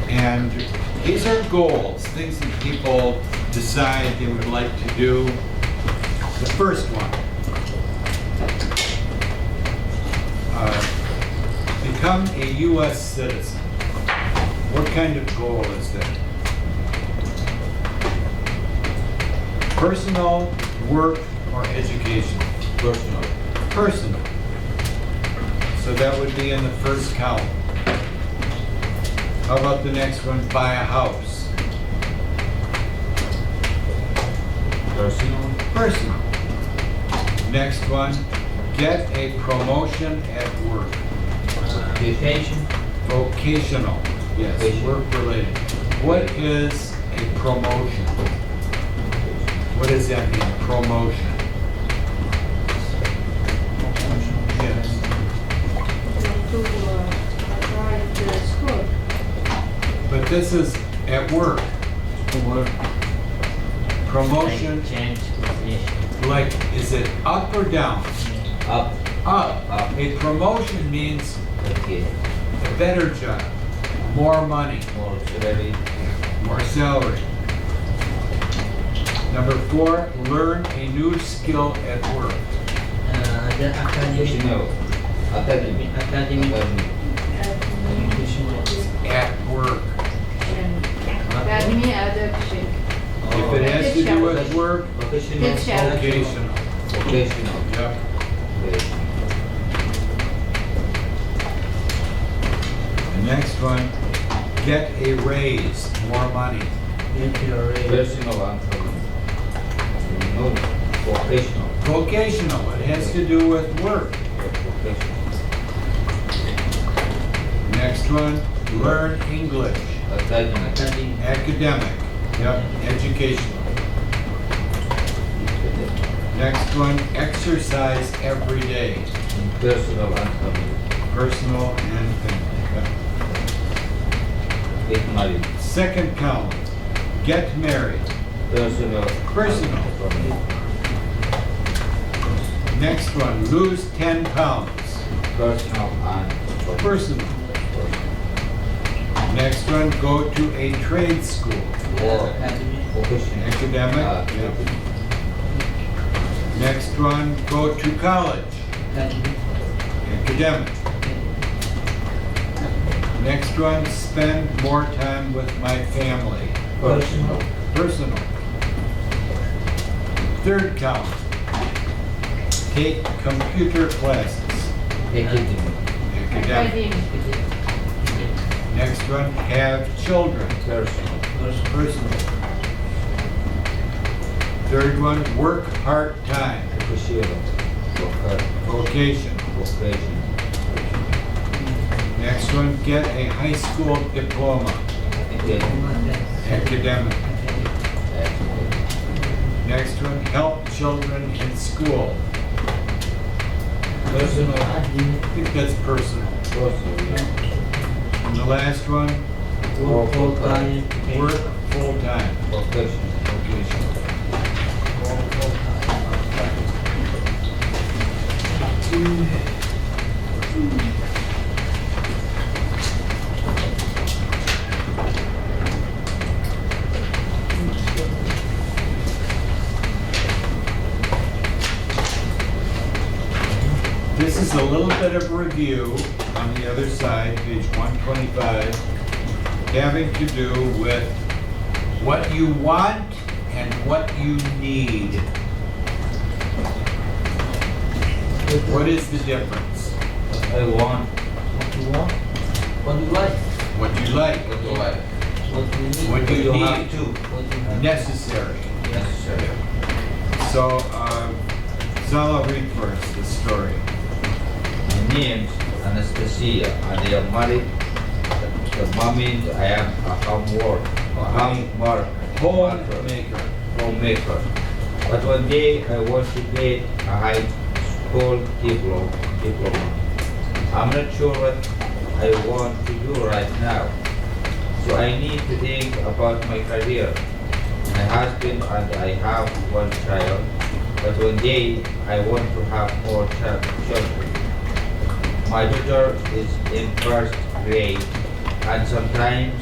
And these are goals, things that people decide they would like to do. The first one, become a U.S. citizen. What kind of goal is that? Personal, work, or education? Personal. Personal. So that would be in the first column. How about the next one? Buy a house. Personal. Personal. Next one, get a promotion at work. Education. Vocational. Yes, Vocation. work related. What is a promotion? What does that mean, promotion? Yes. To apply the school. But this is at work. Work. Promotion, Like change position. like, is it up or down? Up. Up. Up. A promotion means Okay. a better job, more money, More salary. more salary. Number 4, learn a new skill at work. The academic. Educational. Academy. Academic. At work. Academy other şey. If it has to do with work, Vocational. Vocational. vocational. Vocational. Yep. Vocational. The next one, get a raise, more money. Get your raise. Personal and no. Vocational. Vocational, it has to do with work. Vocational. Next one, learn English. Academic. Academic. Academic. Yep, educational. Next one, exercise every day. Personal and family. Personal and family. Yep. Get married. Second column, get married. Personal. Personal. and family. Next one, lose 10 pounds. Personal and family. Personal. Next one, go to a trade school. Or Academic. vocational. Academic. Yep. Next one, go to college. Academic. Academic. Next one, spend more time with my family. Personal. Personal. Third column, take computer classes. Academic. Academic. Academy. Next one, have children. Personal. Personal. Third one, work part-time. Vocational. Vocation. Vocation. Next one, get a high school diploma. Academic. Academic. Next one, help children in school. Personal. I think that's personal. Personal. And the last one, Work full-time. work full-time. Vocational. Vocation. Work full-time. This is a little bit of review on the other side, page 125, having to do with what you want and what you need. What is the difference? I want. What you want? What you like? What you like, What do I? What you need? what you You have need, to. What you have? necessary. Necessary. So, Zal, I'll read first the story. My name's Anastasia and I am married. The moment I am a homemaker. Homemaker. But one day I want to get a high school diploma. I'm not sure what I want to do right now. So I need to think about my career. My husband and I have one child, but one day I want to have more children. My daughter is in first grade and sometimes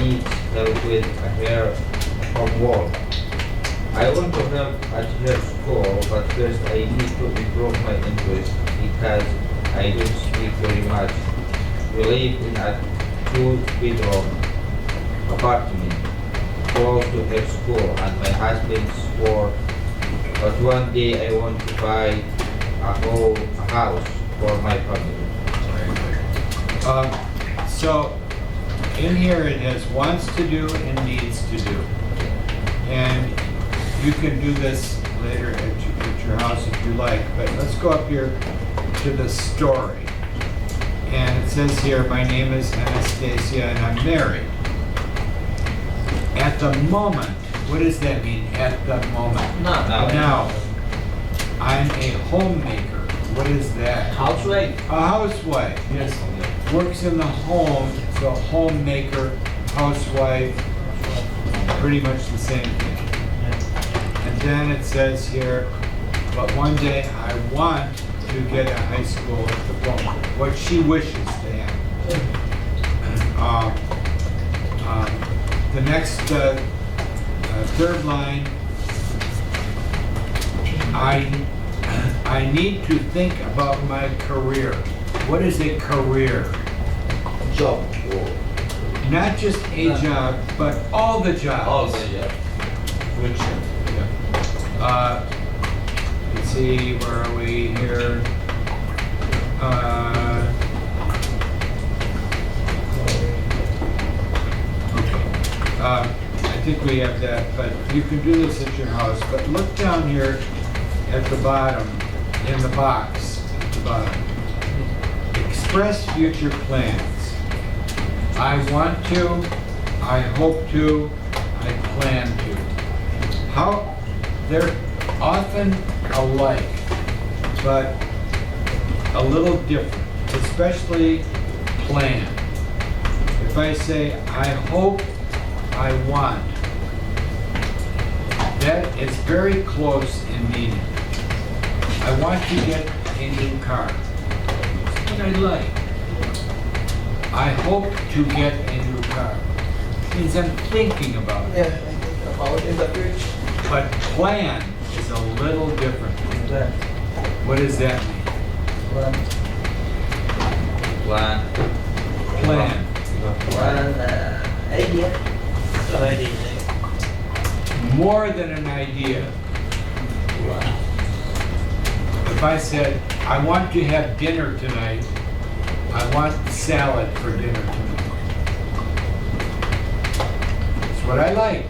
needs help with her homework. I want to help at her school, but first I need to improve my English because I don't speak very much. We live in a 2-bedroom apartment close to her school and my husband's work But one day I want to buy a house for my family. So in here it has wants to do and needs to do. And you can do this later at your house if you like, but let's go up here to the story. And it says here, my name is Anastasia and I'm married. At the moment, what does that mean, at the moment? Now, I'm a homemaker. What is that? Housewife. A housewife, yes. Works in the home, so homemaker, housewife, pretty much the same thing. And then it says here, but one day I want to get a high school diploma, what she wishes to have. The next third line, I need to think about my career. What is a career? Job. Not just a job, but all the jobs. All the job. Future. Let's see, where are we here? I think we have that, but you can do this at your house. But look down here at the bottom, in the box at the bottom. Express future plans. I want to, I hope to, I plan to. How, they're often alike, but a little different, especially plan. If I say, I hope, I want, that is very close in meaning. I want to get a new car. That's what I like. I hope to get a new car. Means I'm thinking about it. Yeah, I think about in the future. But plan is a little different. Plan. What does that mean? Plan. Plan. Idea. More than an idea. If I said, I want to have dinner tonight, I want salad for dinner tonight. That's what I like.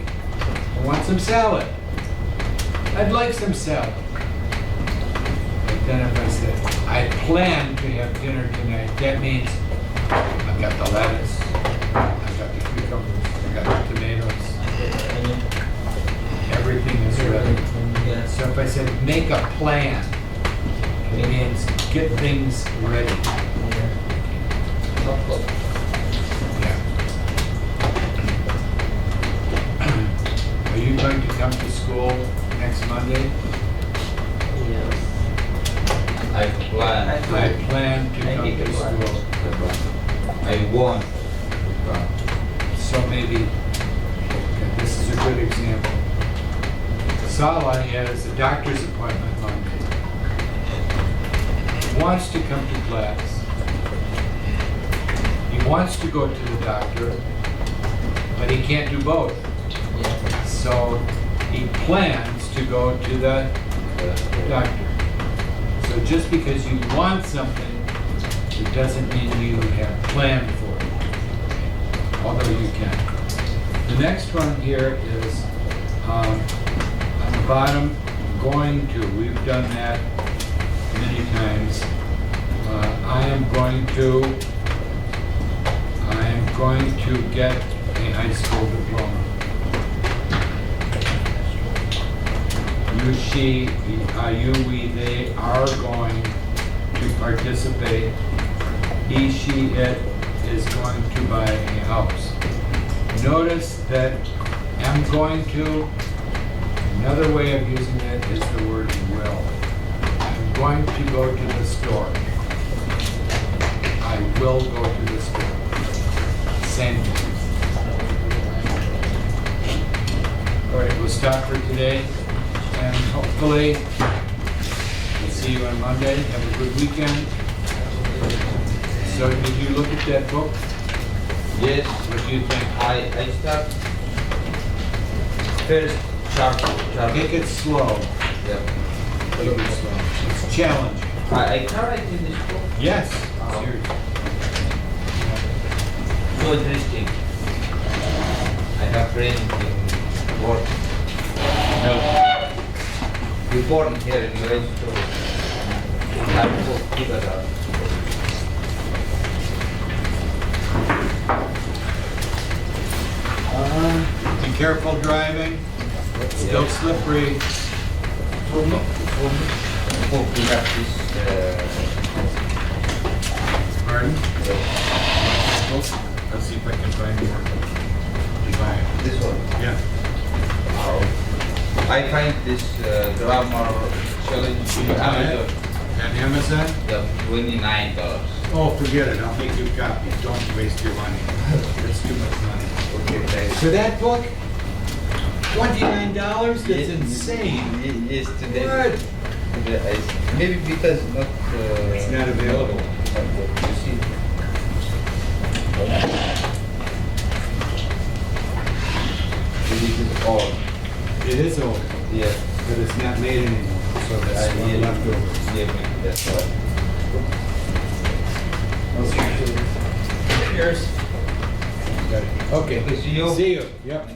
I want some salad. I'd like some salad. But then if I said, I plan to have dinner tonight, that means I've got the lettuce, I've got the cucumbers, I've got the tomatoes, everything is ready. Yeah. So if I said, make a plan, it means get things ready. Yeah. Are you going to come to school next Monday? I plan. I plan to come to school. I want to come. So maybe, okay, this is a good example. Sala has a doctor's appointment Monday. He wants to come to class. He wants to go to the doctor, but he can't do both. So he plans to go to the doctor. So just because you want something, it doesn't mean you have planned for it, although you can. The next one here is on the bottom, going to. We've done that many times. I am going to get a high school diploma. You, she, you, we, they are going to participate. He, she, it is going to buy a house. Notice that am going to, another way of using it is the word will. I'm going to go to the store. I will go to the store. Same thing. All right, we'll stop for today. And hopefully, we'll see you on Monday. Have a good weekend. So did you look at that book? Yes, What do you think? I start first chapter. Take it slow. Yep. It's challenging. I tried in this book. Yes. Seriously. So interesting. I have friends in work. You born here in US, so we have to work together. Be careful driving. Still slippery. Oh, we have this. Pardon? Let's see if I can find more. This one. Yeah. I find this grammar challenge in Amazon. And Amazon? Yeah, $29. Oh, forget it. I'll make you copies. Don't waste your money. That's too much money. Okay, thanks. For that book? $29? That's Yes. insane. Yes, today. What? Maybe because not. It's not available. You see. This is all. It is old, Yeah. but it's not made anymore. So that's I one need leftovers. Yeah, that's why. Yours. Got it. Okay. Okay, see you. See you. Yep.